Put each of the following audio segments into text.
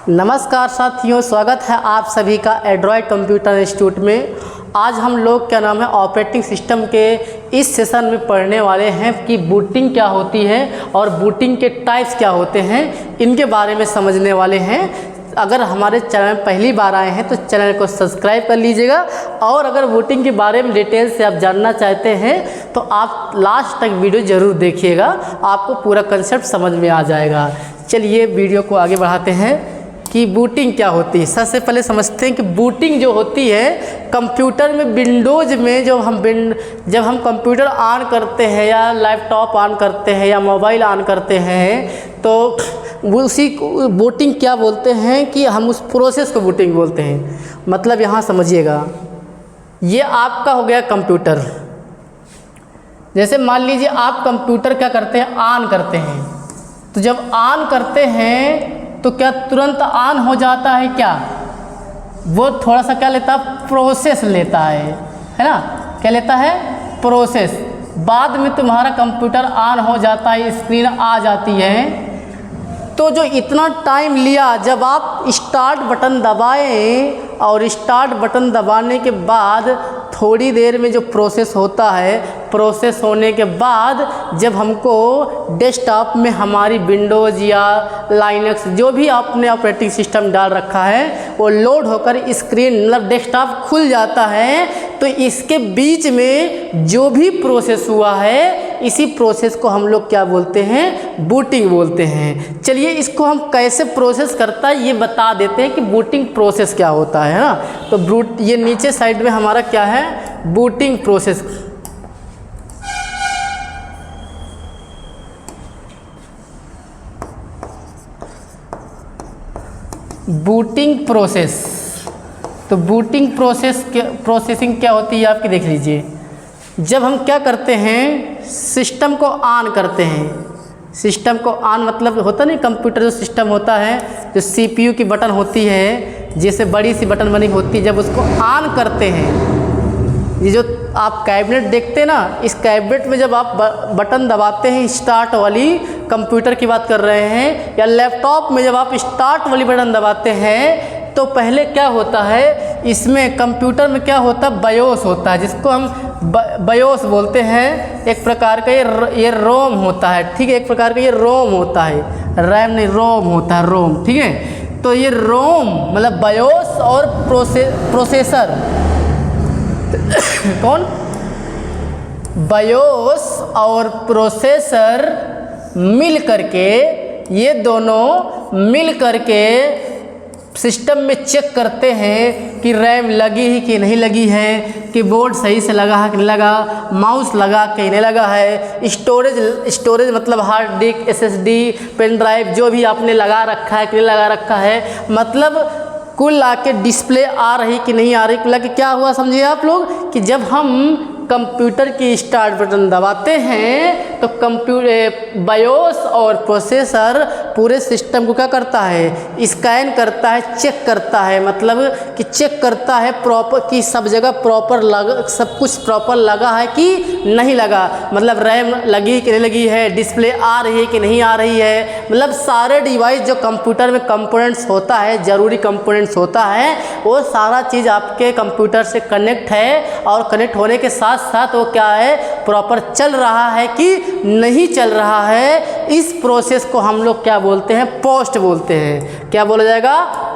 नमस्कार साथियों, स्वागत है आप सभी का एंड्रॉयड कंप्यूटर इंस्टीट्यूट में। आज हम लोग क्या नाम है ऑपरेटिंग सिस्टम के इस सेशन में पढ़ने वाले हैं कि बूटिंग क्या होती है और बूटिंग के टाइप्स क्या होते हैं, इनके बारे में समझने वाले हैं। अगर हमारे चैनल में पहली बार आए हैं तो चैनल को सब्सक्राइब कर लीजिएगा, और अगर बूटिंग के बारे में डिटेल से आप जानना चाहते हैं तो आप लास्ट तक वीडियो ज़रूर देखिएगा, आपको पूरा कंसेप्ट समझ में आ जाएगा। चलिए वीडियो को आगे बढ़ाते हैं कि बूटिंग क्या होती है। सबसे पहले समझते हैं कि बूटिंग जो होती है कंप्यूटर में, विंडोज़ में जब हम कंप्यूटर ऑन करते हैं या लैपटॉप ऑन करते हैं या मोबाइल ऑन करते हैं तो उसी को बूटिंग क्या बोलते हैं कि हम उस प्रोसेस को बूटिंग बोलते हैं। मतलब यहाँ समझिएगा, ये आपका हो गया कंप्यूटर। जैसे मान लीजिए आप कंप्यूटर क्या करते हैं, ऑन करते हैं, तो जब ऑन करते हैं तो क्या तुरंत ऑन हो जाता है? क्या वो थोड़ा सा क्या लेता है, प्रोसेस लेता है ना। क्या लेता है? प्रोसेस। बाद में तुम्हारा कंप्यूटर ऑन हो जाता है, स्क्रीन आ जाती है। तो जो इतना टाइम लिया, जब आप स्टार्ट बटन दबाएं और स्टार्ट बटन दबाने के बाद थोड़ी देर में जो प्रोसेस होता है, प्रोसेस होने के बाद जब हमको डेस्कटॉप में हमारी विंडोज़ या लाइनक्स जो भी आपने ऑपरेटिंग सिस्टम डाल रखा है वो लोड होकर स्क्रीन मतलब डेस्कटॉप खुल जाता है, तो इसके बीच में जो भी प्रोसेस हुआ है इसी प्रोसेस को हम लोग क्या बोलते हैं, बूटिंग बोलते हैं। चलिए इसको हम कैसे प्रोसेस करता है ये बता देते हैं कि बूटिंग प्रोसेस क्या होता है ना। तो ये नीचे साइड में हमारा क्या है, बूटिंग प्रोसेस। बूटिंग प्रोसेस, तो बूटिंग प्रोसेसिंग क्या होती है आपकी, देख लीजिए। जब हम क्या करते हैं, सिस्टम को ऑन करते हैं। सिस्टम को ऑन मतलब होता नहीं, कंप्यूटर जो सिस्टम होता है, जो सीपीयू की बटन होती है, जैसे बड़ी सी बटन बनी होती है, जब उसको ऑन करते हैं, ये जो आप कैबिनेट देखते हैं ना, इस कैबिनेट में जब आप बटन दबाते हैं, स्टार्ट वाली, कंप्यूटर की बात कर रहे हैं, या लैपटॉप में जब आप स्टार्ट वाली बटन दबाते हैं तो पहले क्या होता है, इसमें कंप्यूटर में क्या होता है, बायोस होता है, जिसको हम बायोस बोलते हैं। एक प्रकार का ये रोम होता है, ठीक है, एक प्रकार का ये रोम होता है, रैम नहीं, रोम होता है, रोम, ठीक है। तो ये रोम मतलब बायोस और प्रोसेसर कौन, बायोस और प्रोसेसर मिल करके, ये दोनों मिल करके सिस्टम में चेक करते हैं कि रैम लगी है कि नहीं लगी है, कीबोर्ड सही से लगा है कि नहीं लगा, माउस लगा कि नहीं लगा है, स्टोरेज मतलब hard disk, SSD, pen drive जो भी आपने लगा रखा है कि नहीं लगा रखा है, मतलब कुल आके डिस्प्ले आ रही कि नहीं आ रही। कुल आके क्या हुआ समझिए आप लोग कि जब हम कंप्यूटर की स्टार्ट बटन दबाते हैं तो कंप्यूटर बायोस और प्रोसेसर पूरे सिस्टम को क्या करता है, स्कैन करता है, चेक करता है, मतलब कि चेक करता है प्रॉपर कि सब जगह प्रॉपर सब कुछ प्रॉपर लगा है कि नहीं लगा, मतलब रैम लगी कि नहीं लगी है, डिस्प्ले आ रही है कि नहीं आ रही है, मतलब सारे डिवाइस जो कंप्यूटर में कंपोनेंट्स होता है, ज़रूरी कंपोनेंट्स होता है, वो सारा चीज़ आपके कंप्यूटर से कनेक्ट है, और कनेक्ट होने के साथ साथ वो क्या है, प्रॉपर चल रहा है कि नहीं चल रहा है। इस प्रोसेस को हम लोग क्या बोलते हैं, पोस्ट बोलते हैं। क्या बोला जाएगा,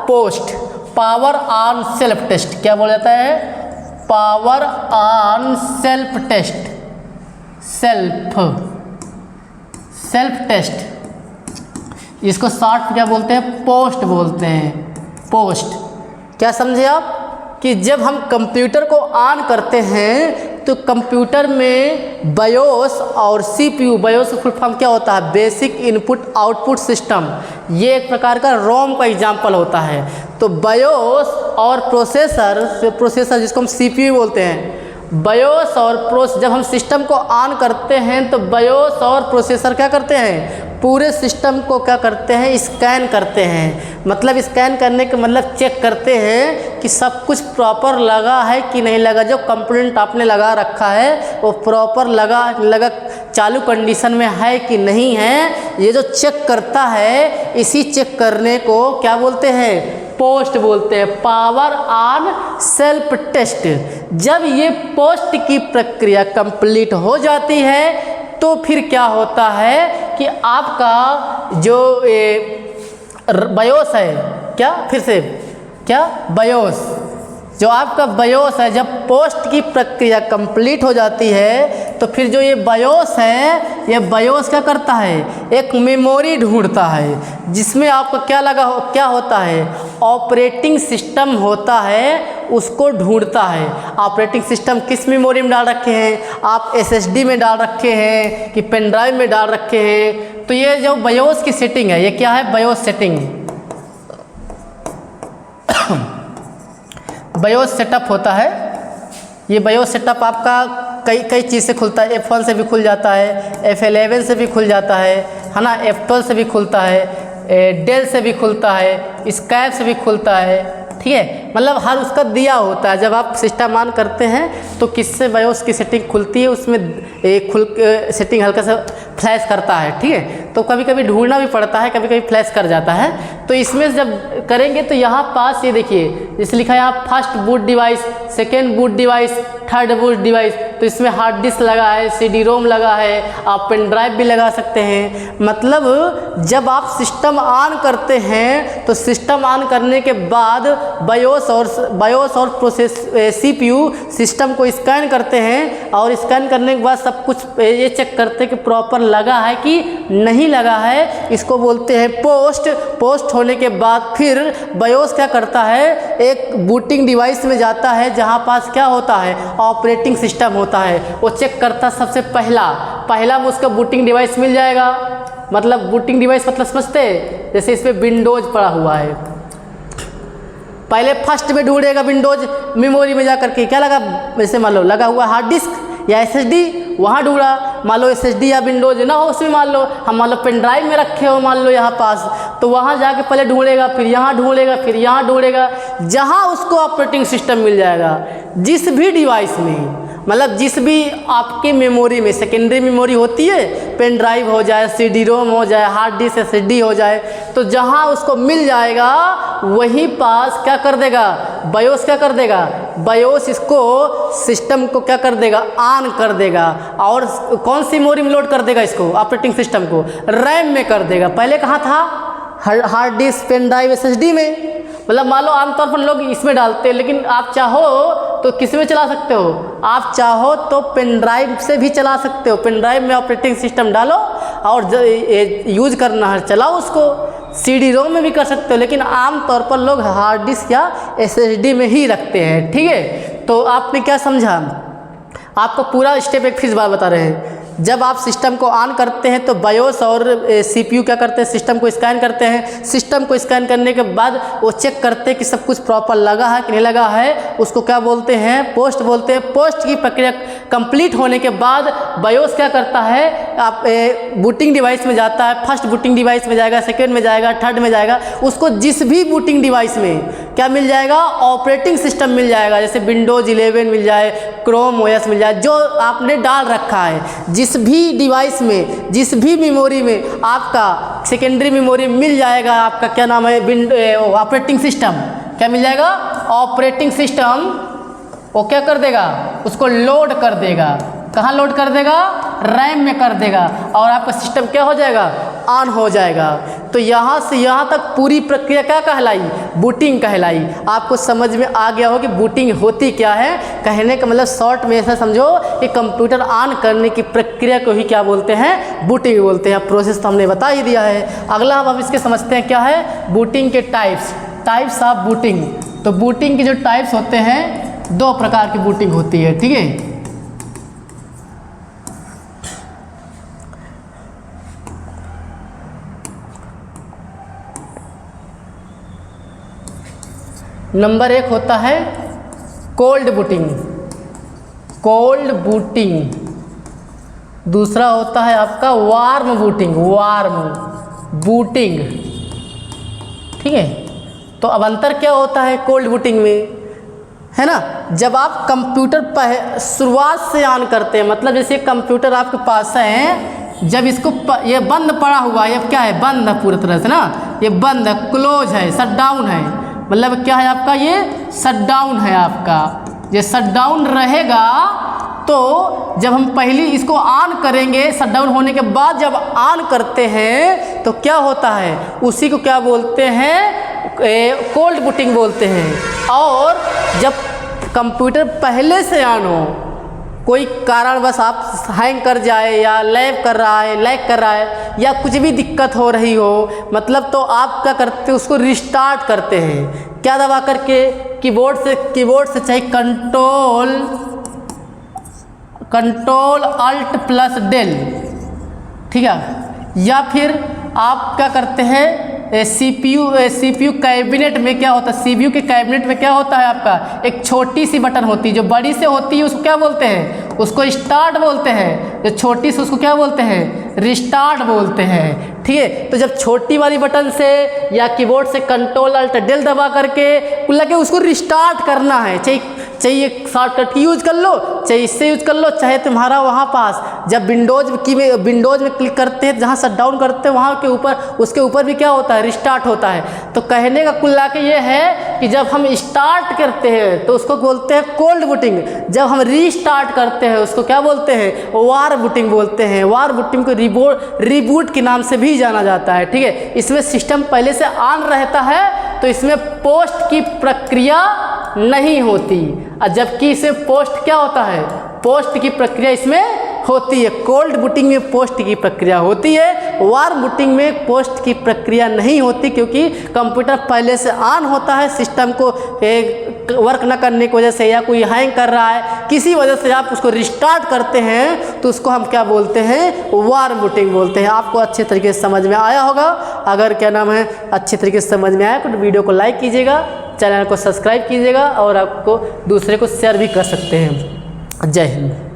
post. Power on self test, क्या बोला जाता है, power on self test, self test, इसको शॉर्ट क्या बोलते हैं, पोस्ट बोलते हैं, पोस्ट। क्या समझे आप कि जब हम कंप्यूटर को ऑन करते हैं तो कंप्यूटर में बायोस और सीपीयू, बायोस फुल फॉर्म क्या होता है, बेसिक इनपुट आउटपुट सिस्टम, ये एक प्रकार का रोम का एग्जाम्पल होता है। तो बायोस और प्रोसेसर जिसको हम सीपीयू बोलते हैं, बायोस और जब हम सिस्टम को ऑन करते हैं तो बायोस और प्रोसेसर क्या करते हैं, पूरे सिस्टम को क्या करते हैं, स्कैन करते हैं। मतलब स्कैन करने का मतलब चेक करते हैं कि सब कुछ प्रॉपर लगा है कि नहीं लगा, जो कंपोनेंट आपने लगा रखा है वो प्रॉपर लगा चालू कंडीशन में है कि नहीं है, ये जो चेक करता है, इसी चेक करने को क्या बोलते हैं, पोस्ट बोलते हैं, पावर ऑन सेल्फ टेस्ट। जब ये पोस्ट की प्रक्रिया कंप्लीट हो जाती है तो फिर क्या होता है कि आपका जो बायोस है, क्या फिर से क्या बायोस, जो आपका बायोस है, जब पोस्ट की प्रक्रिया कंप्लीट हो जाती है तो फिर जो ये बायोस है, ये बायोस क्या करता है, एक मेमोरी ढूंढता है जिसमें आपका क्या होता है, ऑपरेटिंग सिस्टम होता है, उसको ढूंढता है। ऑपरेटिंग सिस्टम किस मेमोरी में डाल रखे हैं, आप SSD में डाल रखे हैं कि पेन ड्राइव में डाल रखे हैं। तो ये जो बायोस की सेटिंग है, ये क्या है, बायोस सेटिंग, बायोस सेटअप होता है। ये बायोस सेटअप आपका कई चीज़ से खुलता है, F1 से भी खुल जाता है, F11 से भी खुल जाता है ना, F12 से भी खुलता है, डेल से भी खुलता है, स्कैप से भी खुलता है, ठीक है। मतलब हर उसका दिया होता है। जब आप सिस्टम ऑन करते हैं तो किससे बायोस की सेटिंग खुलती है, उसमें सेटिंग हल्का सा फ्लैश करता है, ठीक है। तो कभी कभी ढूंढना भी पड़ता है, कभी कभी फ्लैश कर जाता है। तो इसमें जब करेंगे तो यहाँ पास ये देखिए, जैसे लिखा है यहाँ first boot device, second boot device, third boot device. तो इसमें हार्ड डिस्क लगा है, CD-ROM लगा है, आप पेन ड्राइव भी लगा सकते हैं। मतलब जब आप सिस्टम ऑन करते हैं तो सिस्टम ऑन करने के बाद बायोस और प्रोसेस CPU सिस्टम को स्कैन करते हैं, और स्कैन करने के बाद सब कुछ ये चेक करते हैं कि प्रॉपर लगा है कि नहीं लगा है। इसको बोलते हैं पोस्ट होने के बाद फिर बायोस क्या करता है, एक बूटिंग डिवाइस में जाता है जहाँ पास क्या होता है, ऑपरेटिंग सिस्टम होता है। वो चेक करता सबसे पहला वो उसका बूटिंग डिवाइस मिल जाएगा। मतलब बूटिंग डिवाइस मतलब समझते हैं, जैसे इसमें विंडोज पड़ा हुआ है, पहले फर्स्ट में ढूंढेगा विंडोज मेमोरी में जाकर के, क्या लगा, जैसे मान लो लगा हुआ हार्ड डिस्क या SSD, वहाँ ढूंढा। मान लो SSD या विंडोज ना हो उसमें, मान लो हम मान लो पेन ड्राइव में रखे हो मान लो यहाँ पास, तो वहाँ जाके पहले ढूंढेगा, फिर यहाँ ढूंढेगा, फिर यहाँ ढूंढेगा, जहाँ उसको ऑपरेटिंग सिस्टम मिल जाएगा। जिस भी डिवाइस में, मतलब जिस भी आपकी मेमोरी में सेकेंडरी मेमोरी होती है, पेन ड्राइव हो जाए, CD-ROM हो जाए, हार्ड डिस्क SSD हो जाए, तो जहाँ उसको मिल जाएगा वहीं पास क्या कर देगा, बायोस क्या कर देगा, बायोस इसको सिस्टम को क्या कर देगा, ऑन कर देगा। और कौन सी मेमोरी में लोड कर देगा इसको, ऑपरेटिंग सिस्टम को रैम में कर देगा। पहले कहाँ था, hard disk, pen drive, SSD में। मतलब मान लो आमतौर पर लोग इसमें डालते हैं, लेकिन आप चाहो तो किस में चला सकते हो, आप चाहो तो पेन ड्राइव से भी चला सकते हो। पेन ड्राइव में ऑपरेटिंग सिस्टम डालो और यूज करना है चलाओ उसको। CD-ROM में भी कर सकते हो, लेकिन आमतौर पर लोग हार्ड डिस्क या SSD में ही रखते हैं, ठीक है। तो आपने क्या समझा, आपको पूरा स्टेप एक फिर बार बता रहे हैं। जब आप सिस्टम को ऑन करते हैं तो बायोस और CPU क्या करते हैं, सिस्टम को स्कैन करते हैं। सिस्टम को स्कैन करने के बाद वो चेक करते हैं कि सब कुछ प्रॉपर लगा है कि नहीं लगा है, उसको क्या बोलते हैं, पोस्ट बोलते हैं। पोस्ट की प्रक्रिया कंप्लीट होने के बाद बायोस क्या करता है, आप बूटिंग डिवाइस में जाता है, फर्स्ट बूटिंग डिवाइस में जाएगा, सेकेंड में जाएगा, थर्ड में जाएगा। उसको जिस भी बूटिंग डिवाइस में क्या मिल जाएगा, ऑपरेटिंग सिस्टम मिल जाएगा। जैसे विंडोज 11 मिल जाए, क्रोम OS मिल जाए, जो आपने डाल रखा है। जिस भी डिवाइस में, जिस भी मेमोरी में आपका सेकेंडरी मेमोरी मिल जाएगा, आपका क्या नाम है, ऑपरेटिंग सिस्टम क्या मिल जाएगा, ऑपरेटिंग सिस्टम वो क्या कर देगा, उसको लोड कर देगा। कहाँ लोड कर देगा, रैम में कर देगा, और आपका सिस्टम क्या हो जाएगा, ऑन हो जाएगा। तो यहाँ से यहाँ तक पूरी प्रक्रिया क्या कहलाई, बूटिंग कहलाई। आपको समझ में आ गया हो कि बूटिंग होती क्या है। कहने का मतलब शॉर्ट में ऐसा समझो कि कंप्यूटर ऑन करने की प्रक्रिया को ही क्या बोलते हैं, बूटिंग बोलते हैं। प्रोसेस तो हमने बता ही दिया है। अगला अब इसके समझते हैं क्या है, बूटिंग के टाइप्स ऑफ बूटिंग। तो बूटिंग के जो टाइप्स होते हैं, 2 प्रकार की बूटिंग होती है, ठीक है। नंबर 1 होता है कोल्ड बूटिंग। दूसरा होता है आपका वार्म बूटिंग, ठीक है। तो अब अंतर क्या होता है कोल्ड बूटिंग में, है ना। जब आप कंप्यूटर शुरुआत से ऑन करते हैं, मतलब जैसे कंप्यूटर आपके पास है, जब इसको ये बंद पड़ा हुआ है, ये क्या है, बंद है पूरी तरह से ना, ये बंद है, क्लोज है, शट डाउन है, मतलब क्या है आपका, ये शट डाउन है आपका। ये शट डाउन रहेगा तो जब हम पहली इसको ऑन करेंगे, शट डाउन होने के बाद जब ऑन करते हैं तो क्या होता है, उसी को क्या बोलते हैं, कोल्ड बूटिंग बोलते हैं। और जब कंप्यूटर पहले से ऑन हो, कोई कारणवश आप हैंग कर जाए या लैग कर रहा है या कुछ भी दिक्कत हो रही हो, मतलब तो आप क्या करते हैं, उसको रिस्टार्ट करते हैं, क्या दबा करके, कीबोर्ड से चाहे कंट्रोल अल्ट प्लस डेल, ठीक है। या फिर आप क्या करते हैं, सीपीयू कैबिनेट में क्या होता है, सीपीयू के कैबिनेट में क्या होता है आपका, एक छोटी सी बटन होती है, जो बड़ी से होती है उसको क्या बोलते हैं, उसको स्टार्ट बोलते हैं, जो छोटी से उसको क्या बोलते हैं, रिस्टार्ट बोलते हैं, ठीक है। तो जब छोटी वाली बटन से या कीबोर्ड से कंट्रोल अल्ट डेल दबा करके लगे उसको रिस्टार्ट करना है, चाहिए शॉर्टकट की यूज कर लो, चाहे इससे यूज कर लो, चाहे तुम्हारा वहाँ पास जब विंडोज में क्लिक करते हैं, जहाँ शट डाउन करते हैं वहाँ के ऊपर, उसके ऊपर भी क्या होता है, रिस्टार्ट होता है। तो कहने का कुल के ये है कि जब हम स्टार्ट करते हैं तो उसको बोलते हैं कोल्ड बूटिंग, जब हम रीस्टार्ट करते हैं उसको क्या बोलते हैं, वार बूटिंग बोलते हैं। वार बूटिंग को रिबूट के नाम से भी जाना जाता है, ठीक है। इसमें सिस्टम पहले से ऑन रहता है तो इसमें पोस्ट की प्रक्रिया नहीं होती, और जबकि इसमें पोस्ट क्या होता है, पोस्ट की प्रक्रिया इसमें होती है। कोल्ड बूटिंग में पोस्ट की प्रक्रिया होती है, वार बूटिंग में पोस्ट की प्रक्रिया नहीं होती, क्योंकि कंप्यूटर पहले से ऑन होता है, सिस्टम को वर्क न करने की वजह से या कोई हैंग कर रहा है, किसी वजह से आप उसको रिस्टार्ट करते हैं तो उसको हम क्या बोलते हैं, वार बूटिंग बोलते हैं। आपको अच्छे तरीके से समझ में आया होगा। अगर क्या नाम है अच्छे तरीके से समझ में आया तो वीडियो को लाइक कीजिएगा, चैनल को सब्सक्राइब कीजिएगा और आपको दूसरे को शेयर भी कर सकते हैं। जय हिंद।